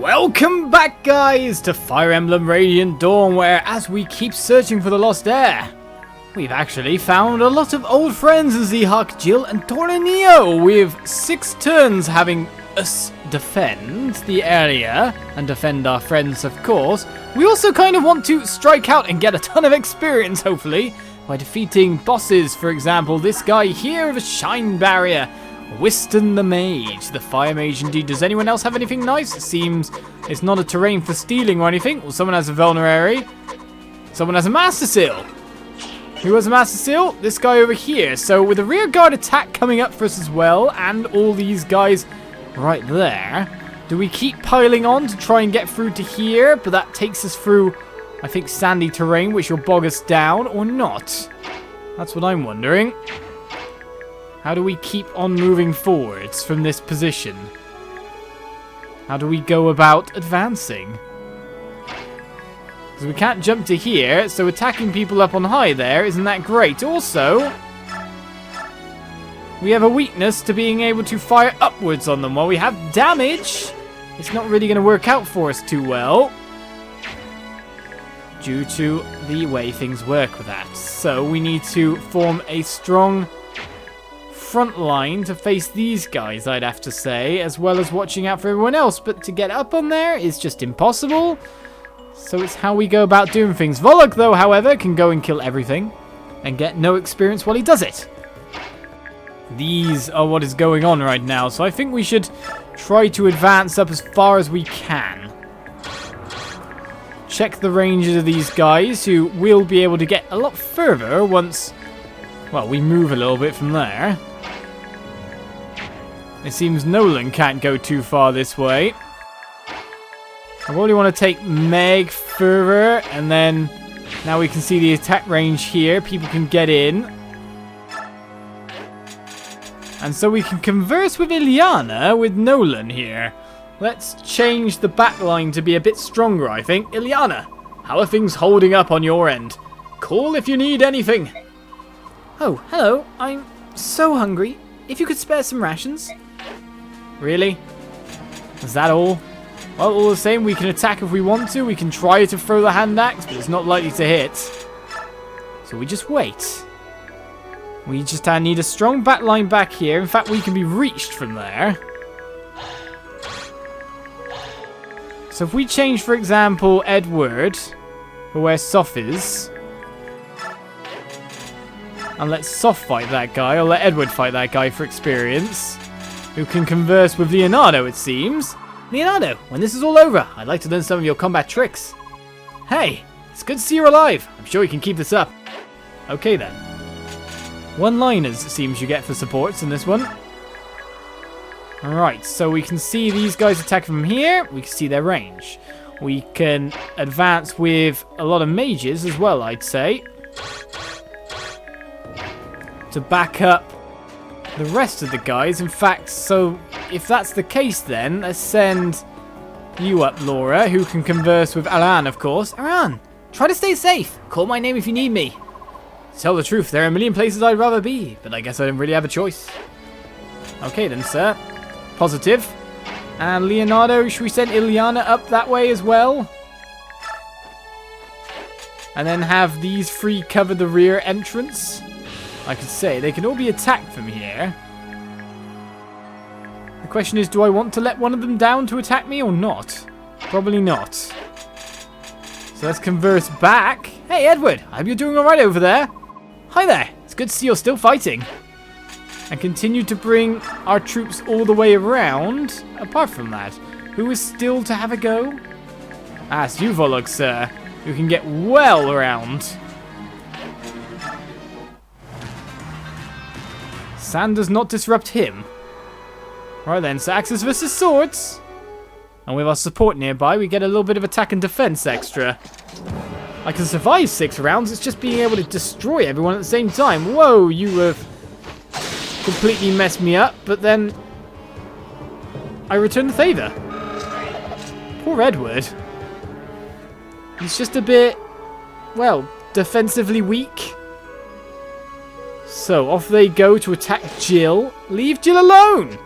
Welcome back, guys, to Fire Emblem Radiant Dawn, where as we keep searching for the lost heir, we've actually found a lot of old friends in Zihak, Jill, and Torneo, with 6 turns having us defend the area and defend our friends, of course. We also kind of want to strike out and get a ton of experience, hopefully, by defeating bosses. For example, this guy here with a shine barrier. Whiston the Mage, the Fire Mage indeed. Does anyone else have anything nice? It seems it's not a terrain for stealing or anything. Well, someone has a Vulnerary. Someone has a Master Seal. Who has a Master Seal? This guy over here. So with a rear guard attack coming up for us as well, and all these guys right there, do we keep piling on to try and get through to here? But that takes us through, I think, sandy terrain, which will bog us down, or not? That's what I'm wondering. How do we keep on moving forwards from this position? How do we go about advancing? Because we can't jump to here, so attacking people up on high there isn't that great. Also, we have a weakness to being able to fire upwards on them. While we have damage, it's not really going to work out for us too well, due to the way things work with that. So we need to form a strong front line to face these guys, I'd have to say, as well as watching out for everyone else. But to get up on there is just impossible. So it's how we go about doing things. Volok, though, however, can go and kill everything and get no experience while he does it. These are what is going on right now, so I think we should try to advance up as far as we can. Check the ranges of these guys, who will be able to get a lot further once, well, we move a little bit from there. It seems Nolan can't go too far this way. I really want to take Meg further, and then now we can see the attack range here. People can get in. And so we can converse with Ilyana with Nolan here. Let's change the backline to be a bit stronger, I think. Ilyana, how are things holding up on your end? Call if you need anything. Oh, hello. I'm so hungry. If you could spare some rations. Really? Is that all? Well, all the same, we can attack if we want to. We can try to throw the hand axe, but it's not likely to hit. So we just wait. We just need a strong backline back here. In fact, we can be reached from there. So if we change, for example, Edward for where Soph is, and let Soph fight that guy, or let Edward fight that guy for experience, who can converse with Leonardo, it seems. Leonardo, when this is all over, I'd like to learn some of your combat tricks. Hey, it's good to see you're alive. I'm sure you can keep this up. Okay then. One-liners, it seems you get for supports in this one. Alright, so we can see these guys attack from here. We can see their range. We can advance with a lot of mages as well, I'd say, to back up the rest of the guys. In fact, so if that's the case, then let's send you up, Laura, who can converse with Alan, of course. Aran, try to stay safe. Call my name if you need me. To tell the truth, there are a million places I'd rather be, but I guess I don't really have a choice. Okay then, sir. Positive. And Leonardo, should we send Ilyana up that way as well? And then have these 3 cover the rear entrance? I could say they can all be attacked from here. The question is, do I want to let one of them down to attack me or not? Probably not. So let's converse back. Hey, Edward, I hope you're doing alright over there. Hi there, it's good to see you're still fighting. And continue to bring our troops all the way around. Apart from that, who is still to have a go? Ah, it's you, Volok, sir, who can get well around. Sand does not disrupt him. Right then, so axes versus swords. And with our support nearby, we get a little bit of attack and defense extra. I can survive 6 rounds, it's just being able to destroy everyone at the same time. Whoa, you have completely messed me up, but then I return the favor. Poor Edward. He's just a bit, well, defensively weak. So off they go to attack Jill. Leave Jill alone!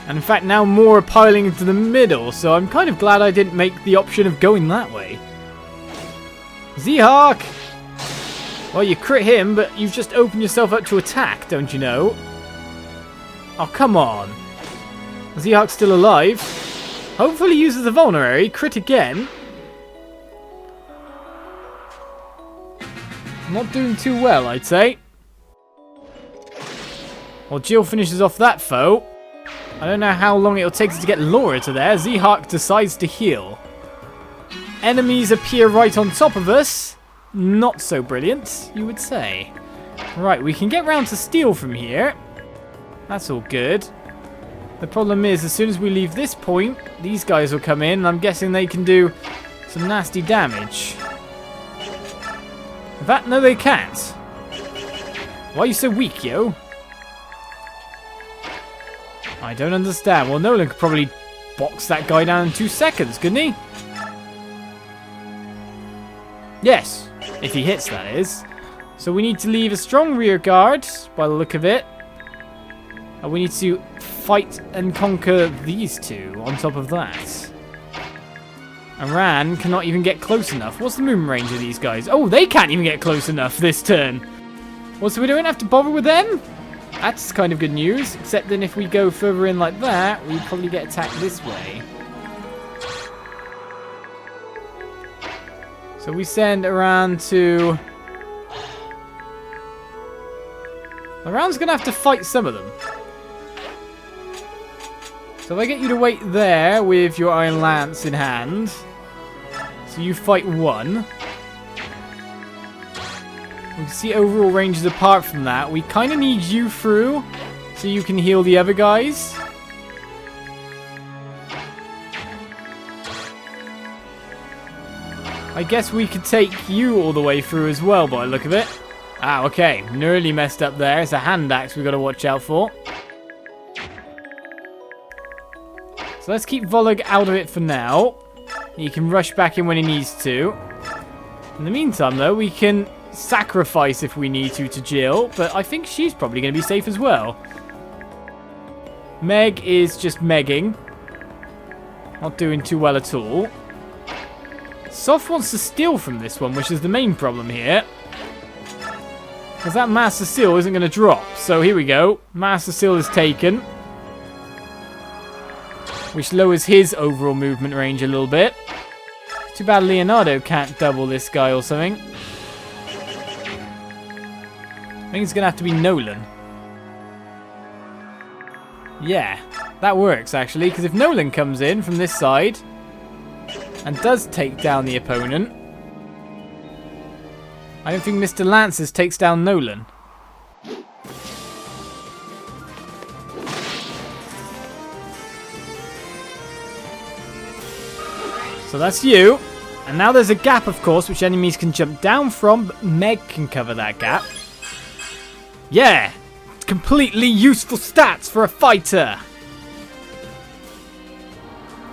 And in fact, now more are piling into the middle, so I'm kind of glad I didn't make the option of going that way. Z-Hawk! Well, you crit him, but you've just opened yourself up to attack, don't you know? Oh, come on. Z-Hawk's still alive. Hopefully uses the vulnerary. Crit again. Not doing too well, I'd say. Well, Jill finishes off that foe. I don't know how long it'll take us to get Laura to there. Z-Hawk decides to heal. Enemies appear right on top of us. Not so brilliant, you would say. Right, we can get round to steal from here. That's all good. The problem is, as soon as we leave this point, these guys will come in, and I'm guessing they can do some nasty damage. In fact, no they can't. Why are you so weak, yo? I don't understand. Well, Nolan could probably box that guy down in 2 seconds, couldn't he? Yes, if he hits, that is. So we need to leave a strong rear guard, by the look of it. And we need to fight and conquer these two on top of that. Aran cannot even get close enough. What's the movement range of these guys? Oh, they can't even get close enough this turn. Well, so we don't have to bother with them? That's kind of good news, except then if we go further in like that, we probably get attacked this way. So we send Aran to... Aran's going to have to fight some of them. So if I get you to wait there with your Iron Lance in hand, so you fight one. We can see overall ranges apart from that. We kind of need you through so you can heal the other guys. I guess we could take you all the way through as well by the look of it. Ah, okay. Nearly messed up there. It's a hand axe we've got to watch out for. So let's keep Volag out of it for now. He can rush back in when he needs to. In the meantime, though, we can sacrifice if we need to Jill, but I think she's probably going to be safe as well. Meg is just megging. Not doing too well at all. Soph wants to steal from this one, which is the main problem here. Because that Master Seal isn't going to drop. So here we go. Master Seal is taken. Which lowers his overall movement range a little bit. Too bad Leonardo can't double this guy or something. I think it's going to have to be Nolan. Yeah, that works actually, because if Nolan comes in from this side and does take down the opponent, I don't think Mr. Lances takes down Nolan. So that's you. And now there's a gap, of course, which enemies can jump down from, but Meg can cover that gap. Yeah! Completely useful stats for a fighter!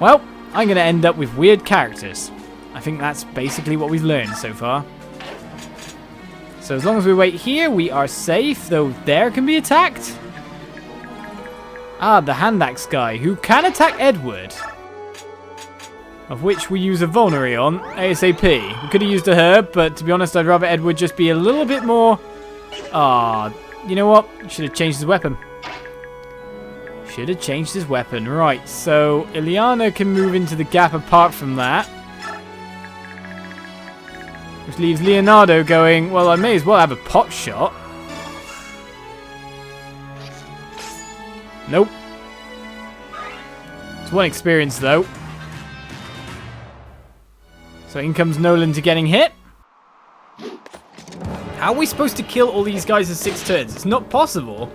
Well, I'm going to end up with weird characters. I think that's basically what we've learned so far. So as long as we wait here, we are safe, though there can be attacked. Ah, the hand axe guy, who can attack Edward. Of which we use a vulnerary on, ASAP. We could have used a herb, but to be honest, I'd rather Edward just be a little bit more... Ah, you know what? Should have changed his weapon. Should have changed his weapon. Right, so Ileana can move into the gap apart from that. Which leaves Leonardo going, well, I may as well have a pot shot. Nope. It's one experience, though. So in comes Nolan to getting hit. How are we supposed to kill all these guys in 6 turns? It's not possible.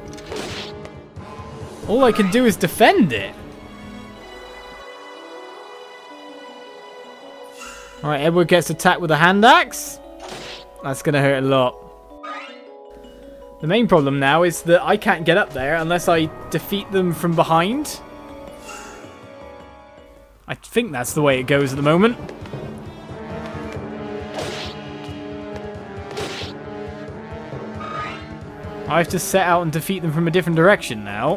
All I can do is defend it. Alright, Edward gets attacked with a hand axe. That's going to hurt a lot. The main problem now is that I can't get up there unless I defeat them from behind. I think that's the way it goes at the moment. I have to set out and defeat them from a different direction now.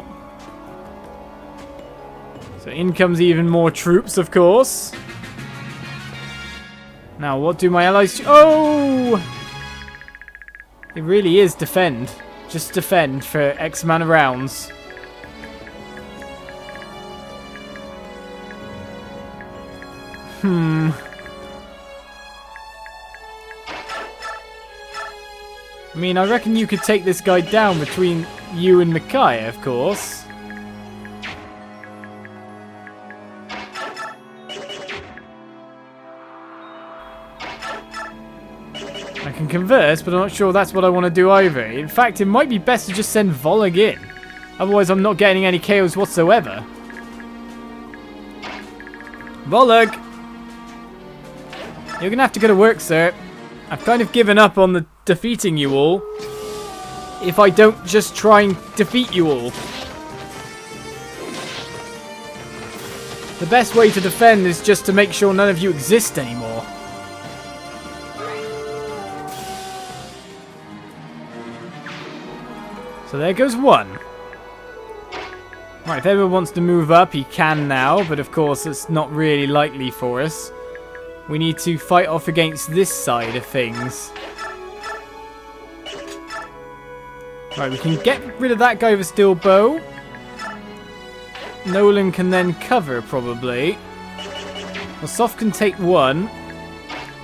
So in comes even more troops, of course. Now, what do my allies do? Oh! It really is defend. Just defend for X amount of rounds. I mean, I reckon you could take this guy down between you and Micaiah, of course. I can converse, but I'm not sure that's what I want to do either. In fact, it might be best to just send Volag in. Otherwise, I'm not getting any KOs whatsoever. Volag! You're going to have to go to work, sir. I've kind of given up on the defeating you all. If I don't just try and defeat you all. The best way to defend is just to make sure none of you exist anymore. So there goes one. Right, if everyone wants to move up, he can now, but of course it's not really likely for us. We need to fight off against this side of things. Right, we can get rid of that guy with a steel bow. Nolan can then cover, probably. Well, Soft can take one.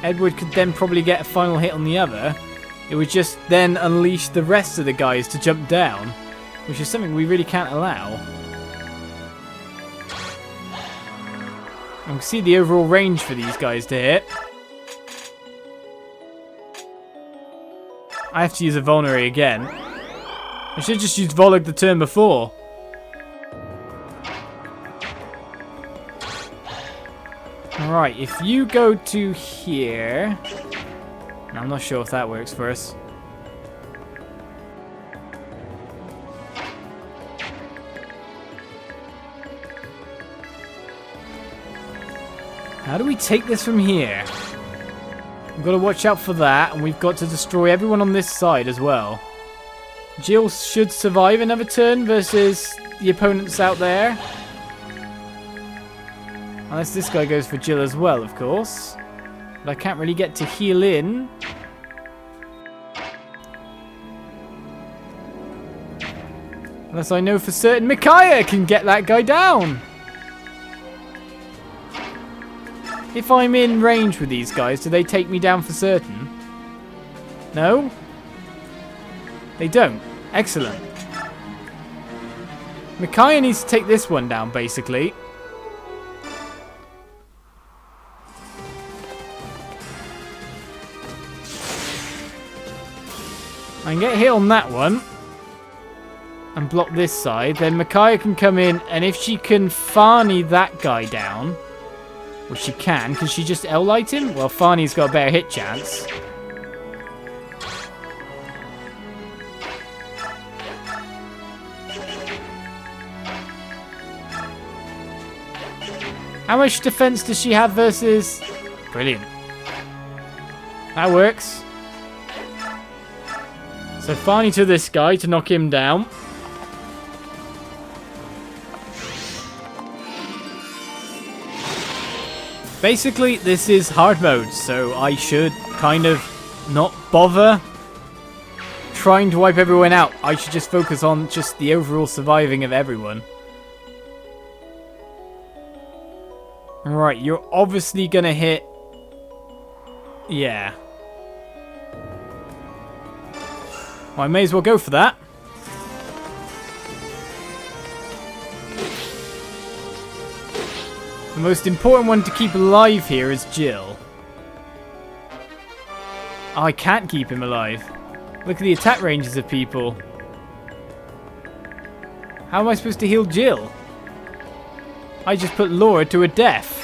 Edward could then probably get a final hit on the other. It would just then unleash the rest of the guys to jump down, which is something we really can't allow. And we can see the overall range for these guys to hit. I have to use a Vulnerary again. I should have just used Volag the turn before. Alright, if you go to here... I'm not sure if that works for us. How do we take this from here? We've got to watch out for that, and we've got to destroy everyone on this side as well. Jill should survive another turn versus the opponents out there. Unless this guy goes for Jill as well, of course. But I can't really get to heal in. Unless I know for certain Micaiah can get that guy down. If I'm in range with these guys, do they take me down for certain? No? They don't. Excellent. Micaiah needs to take this one down, basically. I can get hit on that one. And block this side. Then Micaiah can come in, and if she can Farney that guy down... Which she can. Can she just L-light him? Well, Farney's got a better hit chance. How much defense does she have versus... Brilliant. That works. So Farney to this guy to knock him down. Basically, this is hard mode, so I should kind of not bother trying to wipe everyone out. I should just focus on just the overall surviving of everyone. Right, you're obviously going to hit... Yeah. Well, I may as well go for that. The most important one to keep alive here is Jill. Oh, I can't keep him alive. Look at the attack ranges of people. How am I supposed to heal Jill? I just put Laura to a death.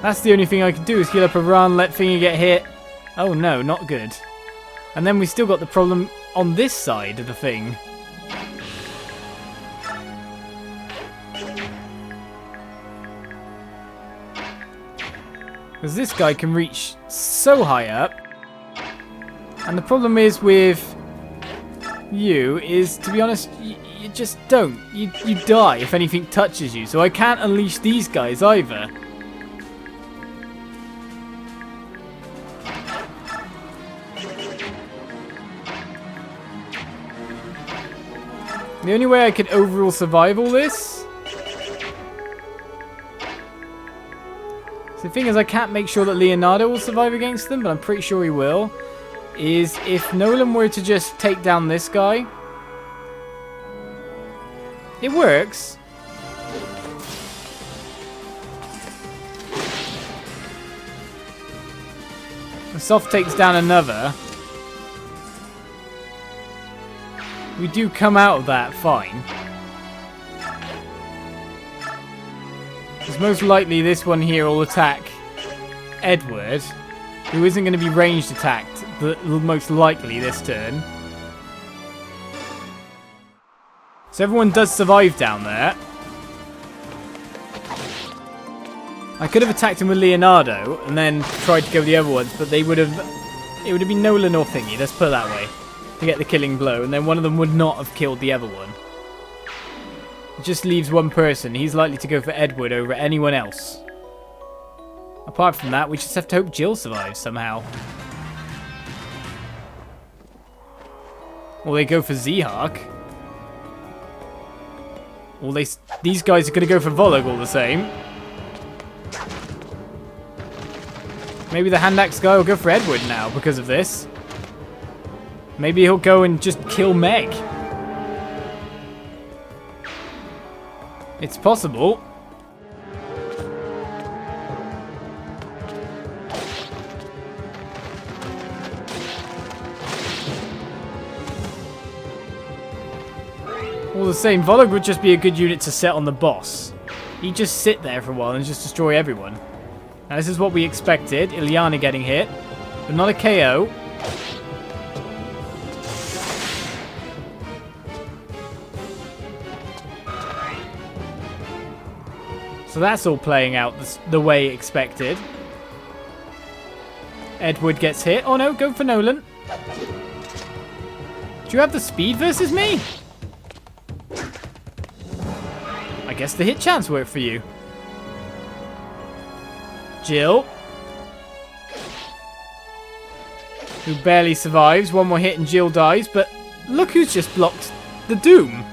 That's the only thing I can do is heal up a run, let Finger get hit. Oh no, not good. And then we still got the problem on this side of the thing. Because this guy can reach so high up. And the problem is with you is, to be honest, you just don't. You die if anything touches you, so I can't unleash these guys either. The only way I could overall survive all this... So the thing is, I can't make sure that Leonardo will survive against them, but I'm pretty sure he will. Is if Nolan were to just take down this guy. It works. If Soft takes down another... We do come out of that fine. Because most likely this one here will attack Edward, who isn't going to be ranged attacked, but most likely this turn. So everyone does survive down there. I could have attacked him with Leonardo and then tried to go with the other ones, but they would have... It would have been Nolan or Thingy, let's put it that way. To get the killing blow, and then one of them would not have killed the other one. It just leaves one person. He's likely to go for Edward over anyone else. Apart from that, we just have to hope Jill survives somehow. Or they go for Zehawk. Or these guys are going to go for Volog all the same. Maybe the hand axe guy will go for Edward now because of this. Maybe he'll go and just kill Meg. It's possible. All the same, Volog would just be a good unit to set on the boss. He'd just sit there for a while and just destroy everyone. Now this is what we expected. Ilyana getting hit, but not a KO. So that's all playing out the way expected. Edward gets hit. Oh no, go for Nolan. Do you have the speed versus me? I guess the hit chance worked for you. Jill. Who barely survives. One more hit and Jill dies. But look who's just blocked the Doom.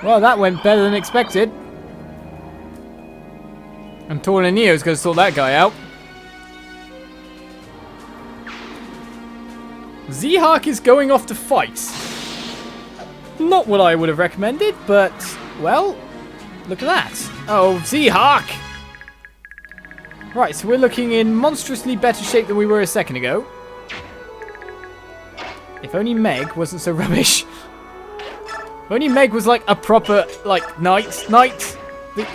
Well, that went better than expected. And Tornanio's going to sort that guy out. Zehawk is going off to fight. Not what I would have recommended, but, well, look at that. Oh, Zehawk! Right, so we're looking in monstrously better shape than we were a second ago. If only Meg wasn't so rubbish. If only Meg was like a proper, like, knight.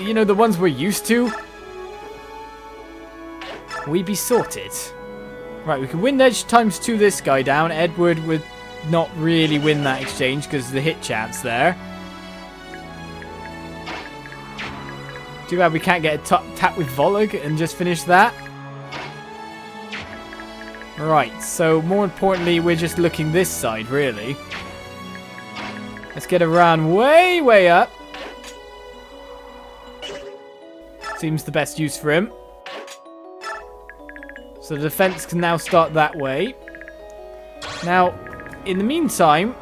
You know, the ones we're used to. We'd be sorted. Right, we can win edge times 2 this guy down. Edward would not really win that exchange because of the hit chance there. Too bad we can't get a tap with Volog and just finish that. Right, so more importantly, we're just looking this side, really. Let's get around way, way up. Seems the best use for him. So the defense can now start that way. Now, in the meantime,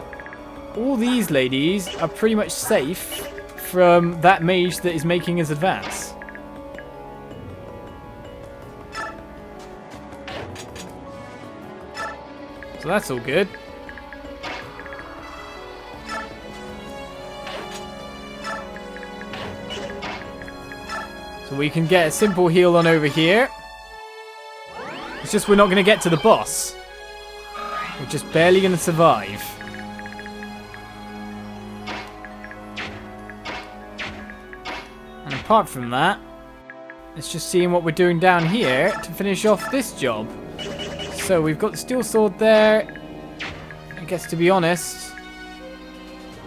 all these ladies are pretty much safe from that mage that is making his advance. So that's all good. So we can get a simple heal on over here. It's just we're not going to get to the boss. We're just barely going to survive. And apart from that, it's just seeing what we're doing down here to finish off this job. So we've got the steel sword there. I guess, to be honest,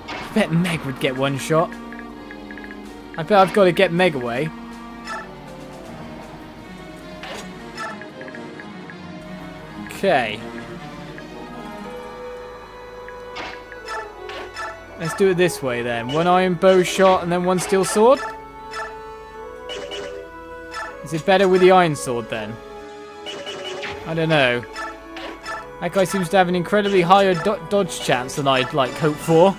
I bet Meg would get one shot. I bet I've got to get Megaway. Okay. Let's do it this way then. One iron bow shot and then one steel sword. Is it better with the iron sword then? I don't know. That guy seems to have an incredibly higher dodge chance than I'd like hope for.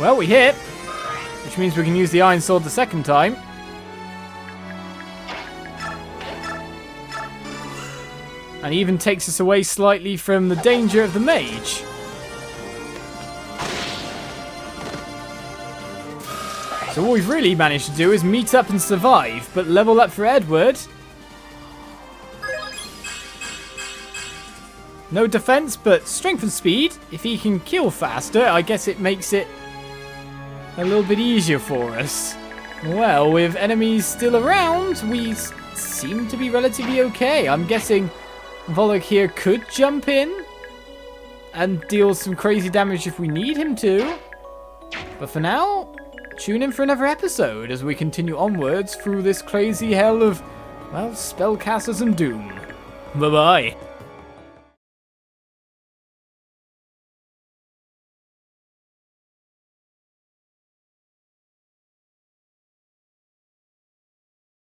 Well, we hit, which means we can use the iron sword the second time. And even takes us away slightly from the danger of the mage. So all we've really managed to do is meet up and survive, but level up for Edward. No defense, but strength and speed. If he can kill faster, I guess it makes it a little bit easier for us. Well, with enemies still around, we seem to be relatively okay. I'm guessing Volok here could jump in and deal some crazy damage if we need him to. But for now, tune in for another episode as we continue onwards through this crazy hell of, well, spellcasters and doom. Bye-bye.